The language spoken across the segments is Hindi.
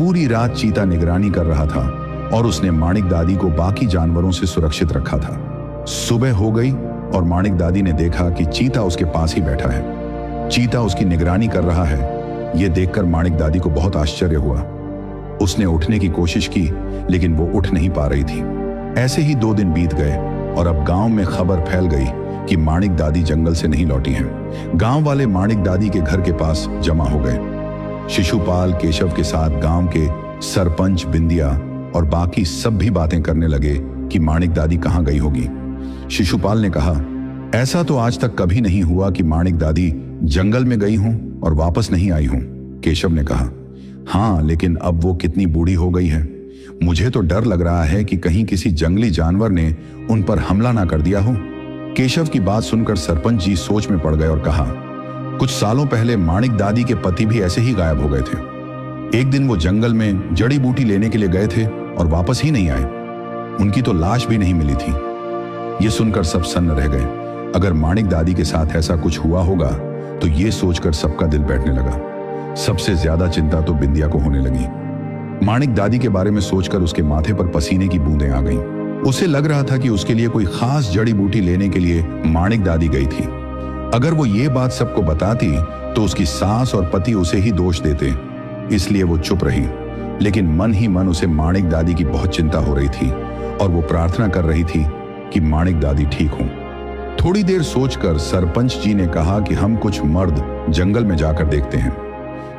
पूरी रात चीता निगरानी कर रहा था और उसने माणिक दादी को बाकी जानवरों से सुरक्षित रखा था। सुबह हो गई और माणिक दादी ने देखा कि चीता उसके पास ही बैठा है। चीता उसकी निगरानी कर रहा है। यह देखकर माणिक दादी को बहुत आश्चर्य हुआ। उसने उठने की कोशिश की, लेकिन वो उठ नहीं पा रही थी। ऐसे ही 2 दिन बीत गए और अब गांव में खबर फैल गई कि माणिक दादी जंगल से नहीं लौटी हैं। गांव वाले माणिक दादी के घर के पास जमा हो गए। शिशुपाल केशव के साथ गांव के सरपंच, बिंदिया और बाकी सब भी बातें करने लगे कि माणिक दादी कहां गई होगी। शिशुपाल ने कहा, ऐसा तो आज तक कभी नहीं हुआ कि माणिक दादी जंगल में गई हूं और वापस नहीं आई हूं। केशव ने कहा, हाँ, लेकिन अब वो कितनी बूढ़ी हो गई है। मुझे तो डर लग रहा है कि कहीं किसी जंगली जानवर ने उन पर हमला ना कर दिया हो। केशव की बात सुनकर सरपंच जी सोच में पड़ गए और कहा, कुछ सालों पहले माणिक दादी के पति भी ऐसे ही गायब हो गए थे। एक दिन वो जंगल में जड़ी बूटी लेने के लिए गए थे और वापस ही नहीं आए। उनकी तो लाश भी नहीं मिली थी। ये सुनकर सब सन्न रह गए। अगर माणिक दादी के साथ ऐसा कुछ हुआ होगा तो ये सोचकर सबका दिल बैठने लगा। सबसे ज्यादा चिंता तो बिंदिया को होने लगी। माणिक दादी के बारे में सोचकर उसके माथे पर पसीने की बूंदें आ गईं। उसे लग रहा था कि उसके लिए कोई खास जड़ी बूटी लेने के लिए माणिक दादी गई थी। अगर वो ये बात सबको बताती तो उसकी सास और पति उसे ही दोष देते, इसलिए वो चुप रही। लेकिन मन ही मन उसे माणिक दादी की बहुत चिंता हो रही थी और वो प्रार्थना कर रही थी कि माणिक दादी ठीक हों। थोड़ी देर सोचकर सरपंच जी ने कहा कि हम कुछ मर्द जंगल में जाकर देखते हैं।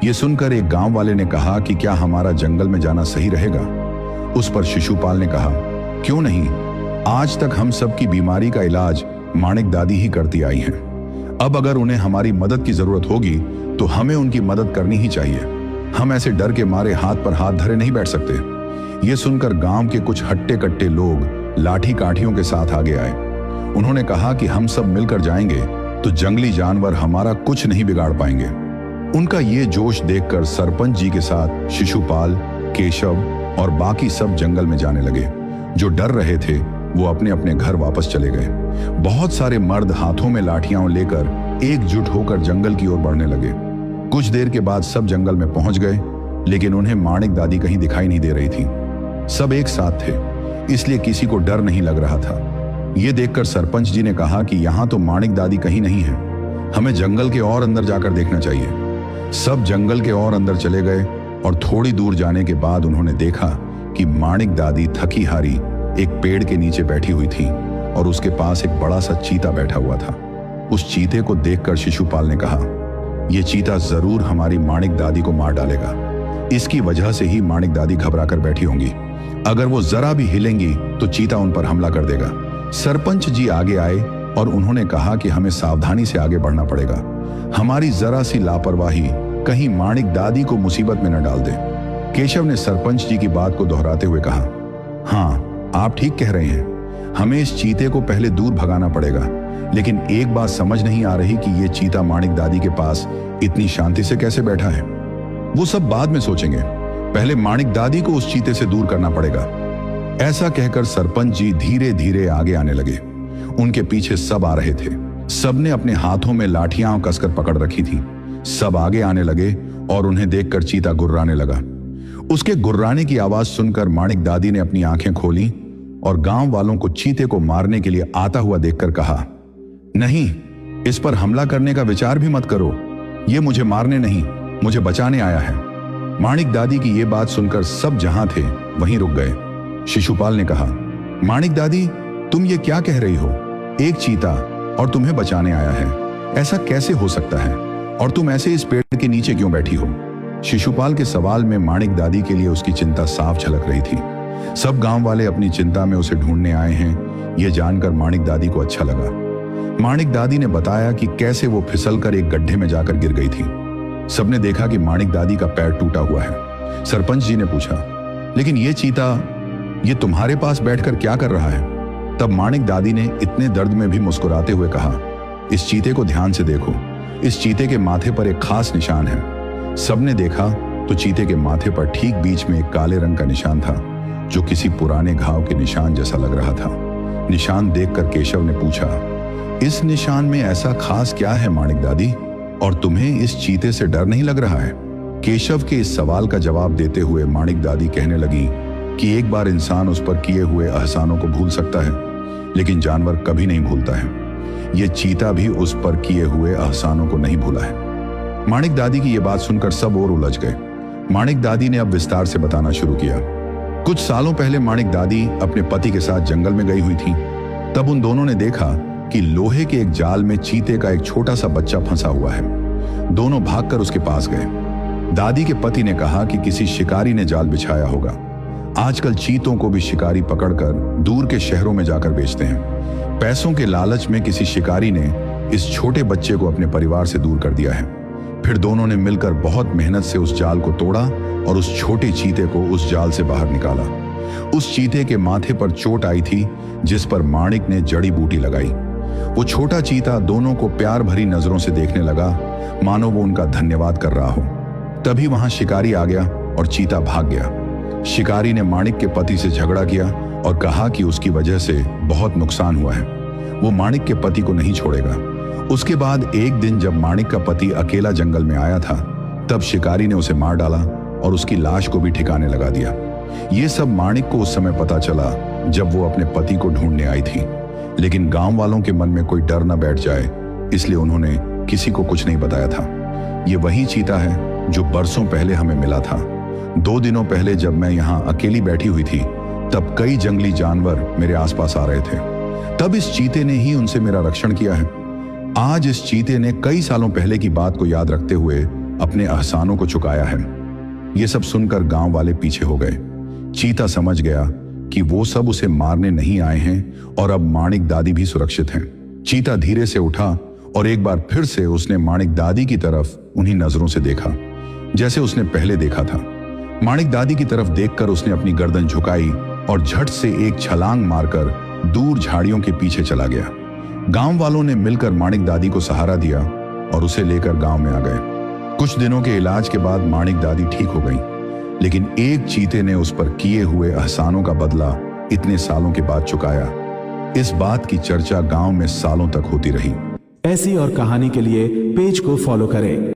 ये सुनकर एक गांव वाले ने कहा कि क्या हमारा जंगल में जाना सही रहेगा। उस पर शिशुपाल ने कहा, क्यों नहीं, आज तक हम सब की बीमारी का इलाज माणिक दादी ही करती आई हैं। अब अगर उन्हें हमारी मदद की जरूरत होगी तो हमें उनकी मदद करनी ही चाहिए। हम ऐसे डर के मारे हाथ पर हाथ धरे नहीं बैठ सकते। ये सुनकर गांव के कुछ हट्टे कट्टे लोग लाठी काठियों के साथ आगे आए। उन्होंने कहा कि हम सब मिलकर जाएंगे तो जंगली जानवर हमारा कुछ नहीं बिगाड़ पाएंगे। उनका ये जोश देखकर सरपंच जी के साथ शिशुपाल, केशव और बाकी सब जंगल में जाने लगे। जो डर रहे थे वो अपने अपने घर वापस चले गए। बहुत सारे मर्द हाथों में लाठियां लेकर एकजुट होकर जंगल की ओर बढ़ने लगे। कुछ देर के बाद सब जंगल में पहुंच गए, लेकिन उन्हें माणिक दादी कहीं दिखाई नहीं दे रही थी। सब एक साथ थे, इसलिए किसी को डर नहीं लग रहा था। यह देखकर सरपंच जी ने कहा कि यहां तो माणिक दादी कहीं नहीं है, हमें जंगल के और अंदर जाकर देखना चाहिए। सब जंगल के और अंदर चले गए और थोड़ी दूर जाने के बाद उन्होंने देखा कि माणिक दादी थकी हारी एक पेड़ के नीचे बैठी हुई थी और उसके पास एक बड़ा सा चीता बैठा हुआ था। उस चीते को देखकर शिशुपाल ने कहा, यह चीता जरूर हमारी माणिक दादी को मार डालेगा। इसकी वजह से ही माणिक दादी घबरा कर बैठी होंगी। अगर वो जरा भी हिलेंगी तो चीता उन पर हमला कर देगा। सरपंच जी आगे आए और उन्होंने कहा कि हमें सावधानी से आगे बढ़ना पड़ेगा। हमारी जरा सी लापरवाही कहीं माणिक दादी को मुसीबत में न डाल दे। केशव ने सरपंच जी की बात को दोहराते हुए कहा, हाँ, आप ठीक कह रहे हैं, हमें इस चीते को पहले दूर भगाना पड़ेगा। लेकिन एक बात समझ नहीं आ रही कि यह चीता माणिक दादी के पास इतनी शांति से कैसे बैठा है। वो सब बाद में सोचेंगे, पहले माणिक दादी को उस चीते से दूर करना पड़ेगा। ऐसा कहकर सरपंच जी धीरे धीरे आगे आने लगे। उनके पीछे सब आ रहे थे। सबने अपने हाथों में लाठियां कसकर पकड़ रखी थी। सब आगे आने लगे और उन्हें देखकर चीता गुर्राने लगा। उसके गुर्राने की आवाज सुनकर माणिक दादी ने अपनी आंखें खोली और गांव वालों को चीते को मारने के लिए आता हुआ देखकर कहा, नहीं, इस पर हमला करने का विचार भी मत करो। यह मुझे मारने नहीं, मुझे बचाने आया है। माणिक दादी की यह बात सुनकर सब जहां थे वहीं रुक गए। शिशुपाल ने कहा, माणिक दादी, तुम ये क्या कह रही हो? एक चीता और तुम्हें बचाने आया है, ऐसा कैसे हो सकता है? और तुम ऐसे इस पेड़ के नीचे क्यों बैठी हो? शिशुपाल के सवाल में माणिक दादी के लिए उसकी चिंता साफ झलक रही थी। सब गांव वाले अपनी चिंता में उसे ढूंढने आए हैं, यह जानकर माणिक दादी को अच्छा लगा। माणिक दादी ने बताया कि कैसे वो फिसलकर एक गड्ढे में जाकर गिर गई थी। सबने देखा कि माणिक दादी का पैर टूटा हुआ है। सरपंच जी ने पूछा, लेकिन ये चीता ये तुम्हारे पास बैठकर क्या कर रहा है? तब माणिक दादी ने इतने दर्द में भी मुस्कुराते हुए कहा, इस चीते को ध्यान से देखो। इस चीते के माथे पर एक खास निशान है। सबने देखा तो चीते के माथे पर ठीक बीच में एक काले रंग का निशान था, जो किसी पुराने घाव के निशान जैसा लग रहा था। निशान देखकर केशव ने पूछा, इस निशान में ऐसा खास क्या है माणिक दादी, और तुम्हें इस चीते से डर नहीं लग रहा है? केशव के इस सवाल का जवाब देते हुए माणिक दादी कहने लगी कि एक बार इंसान उस पर किए हुए एहसानों को भूल सकता है, लेकिन जानवर कभी नहीं भूलता है। यह चीता भी उस पर किए हुए एहसानों को नहीं भूला है। माणिक दादी की यह बात सुनकर सब और उलझ गए। माणिक दादी ने अब विस्तार से बताना शुरू किया। कुछ सालों पहले माणिक दादी अपने पति के साथ जंगल में गई हुई थी। तब उन दोनों ने देखा कि लोहे के एक जाल में चीते का एक छोटा सा बच्चा फंसा हुआ है। दोनों भागकर उसके पास गए। दादी के पति ने कहा कि किसी शिकारी ने जाल बिछाया होगा। आजकल चीतों को भी शिकारी पकड़कर दूर के शहरों में जाकर बेचते हैं। पैसों के लालच में किसी शिकारी ने इस छोटे बच्चे को अपने परिवार से दूर कर दिया है। फिर दोनों ने मिलकर बहुत मेहनत से उस जाल को तोड़ा और उस छोटे चीते को उस जाल से बाहर निकाला। उस चीते के माथे पर चोट आई थी, जिस पर माणिक ने जड़ी बूटी लगाई। वो छोटा चीता दोनों को प्यार भरी नजरों से देखने लगा, मानो वो उनका धन्यवाद कर रहा हो। तभी वहां शिकारी आ गया और चीता भाग गया। शिकारी ने माणिक के पति से झगड़ा किया और कहा कि उसकी वजह से बहुत नुकसान हुआ है। वो माणिक के पति को नहीं छोड़ेगा। उसके बाद एक दिन जब माणिक का पति अकेला जंगल में आया था, तब शिकारी ने उसे मार डाला और उसकी लाश को भी ठिकाने लगा दिया। ये सब माणिक को उस समय पता चला जब वो अपने पति को ढूंढने आई थी, लेकिन गांव वालों के मन में कोई डर न बैठ जाए, इसलिए उन्होंने किसी को कुछ नहीं बताया था। ये वही चीता है जो बरसों पहले हमें मिला था। 2 दिनों पहले जब मैं यहाँ अकेली बैठी हुई थी, तब कई जंगली जानवर मेरे आसपास आ रहे थे। तब इस चीते ने ही उनसे मेरा रक्षण किया है। आज इस चीते ने कई सालों पहले की बात को याद रखते हुए अपने एहसानों को चुकाया है। ये सब सुनकर गांव वाले पीछे हो गए। चीता समझ गया कि वो सब उसे मारने नहीं आए हैं और अब माणिक दादी भी सुरक्षित हैं। चीता धीरे से उठा और एक बार फिर से उसने माणिक दादी की तरफ उन्हीं नजरों से देखा जैसे उसने पहले देखा था। माणिक दादी की तरफ देखकर उसने अपनी गर्दन झुकाई और झट से एक छलांग मारकर दूर झाड़ियों के पीछे चला गया। गांव वालों ने मिलकर माणिक दादी को सहारा दिया और उसे लेकर गांव में आ गए। कुछ दिनों के इलाज के बाद माणिक दादी ठीक हो गई, लेकिन एक चीते ने उस पर किए हुए एहसानों का बदला इतने सालों के बाद चुकाया। इस बात की चर्चा गांव में सालों तक होती रही। ऐसी और कहानी के लिए पेज को फॉलो करें।